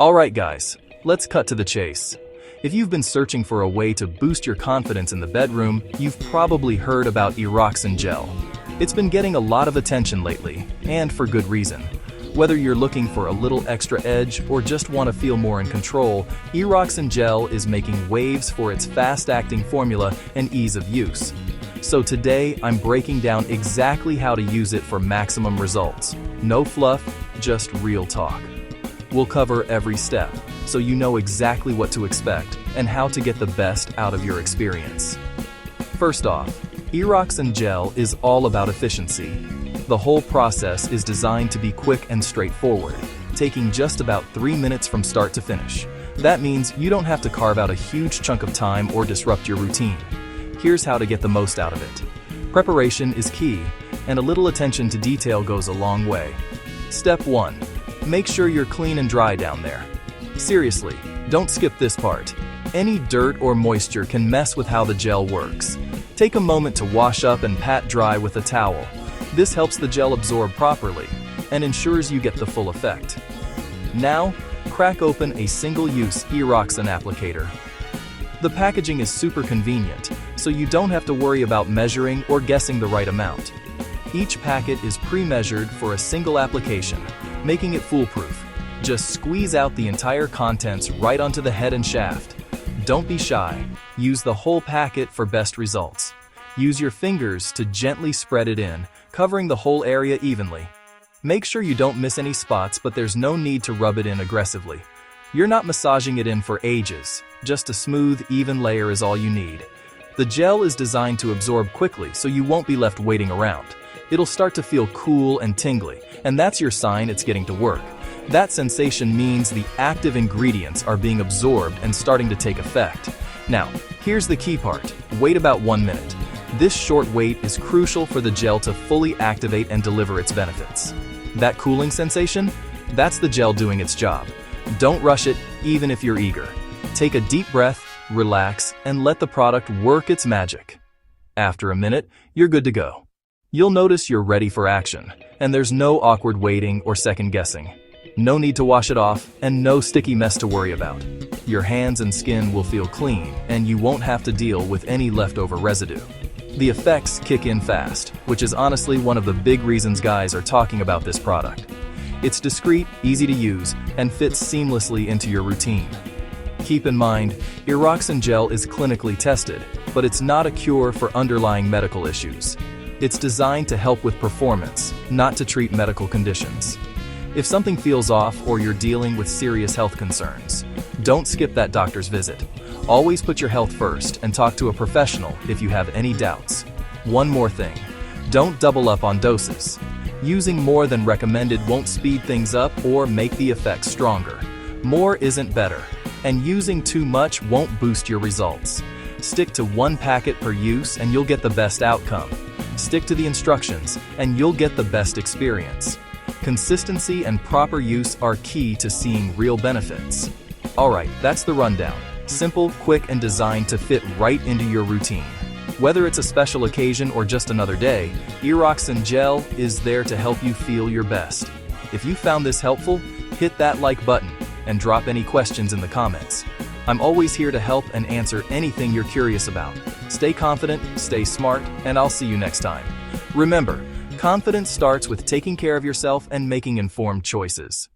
Alright guys, let's cut to the chase. If you've been searching for a way to boost your confidence in the bedroom, you've probably heard about Eroxon Gel. It's been getting a lot of attention lately, and for good reason. Whether you're looking for a little extra edge or just want to feel more in control, Eroxon Gel is making waves for its fast-acting formula and ease of use. So today, I'm breaking down exactly how to use it for maximum results. No fluff, just real talk. We'll cover every step, so you know exactly what to expect and how to get the best out of your experience. First off, Eroxon Gel is all about efficiency. The whole process is designed to be quick and straightforward, taking just about 3 minutes from start to finish. That means you don't have to carve out a huge chunk of time or disrupt your routine. Here's how to get the most out of it. Preparation is key, and a little attention to detail goes a long way. Step 1. Make sure you're clean and dry down there. Seriously, don't skip this part. Any dirt or moisture can mess with how the gel works. Take a moment to wash up and pat dry with a towel. This helps the gel absorb properly and ensures you get the full effect. Now, crack open a single-use Eroxon applicator. The packaging is super convenient, so you don't have to worry about measuring or guessing the right amount. Each packet is pre-measured for a single application, making it foolproof. Just squeeze out the entire contents right onto the head and shaft. Don't be shy. Use the whole packet for best results. Use your fingers to gently spread it in, covering the whole area evenly. Make sure you don't miss any spots, but there's no need to rub it in aggressively. You're not massaging it in for ages. Just a smooth, even layer is all you need. The gel is designed to absorb quickly, so you won't be left waiting around. It'll start to feel cool and tingly, and that's your sign it's getting to work. That sensation means the active ingredients are being absorbed and starting to take effect. Now, here's the key part. Wait about 1 minute. This short wait is crucial for the gel to fully activate and deliver its benefits. That cooling sensation? That's the gel doing its job. Don't rush it, even if you're eager. Take a deep breath, relax, and let the product work its magic. After a minute, you're good to go. You'll notice you're ready for action, and there's no awkward waiting or second guessing. No need to wash it off, and no sticky mess to worry about. Your hands and skin will feel clean, and you won't have to deal with any leftover residue. The effects kick in fast, which is honestly one of the big reasons guys are talking about this product. It's discreet, easy to use, and fits seamlessly into your routine. Keep in mind, Eroxon Gel is clinically tested, but it's not a cure for underlying medical issues. It's designed to help with performance, not to treat medical conditions. If something feels off or you're dealing with serious health concerns, don't skip that doctor's visit. Always put your health first and talk to a professional if you have any doubts. One more thing, don't double up on doses. Using more than recommended won't speed things up or make the effects stronger. More isn't better, and using too much won't boost your results. Stick to 1 packet per use and you'll get the best outcome. Stick to the instructions and you'll get the best experience. Consistency and proper use are key to seeing real benefits. Alright, that's the rundown. Simple, quick, and designed to fit right into your routine. Whether it's a special occasion or just another day, Eroxon Gel is there to help you feel your best. If you found this helpful, hit that like button and drop any questions in the comments. I'm always here to help and answer anything you're curious about. Stay confident, stay smart, and I'll see you next time. Remember, confidence starts with taking care of yourself and making informed choices.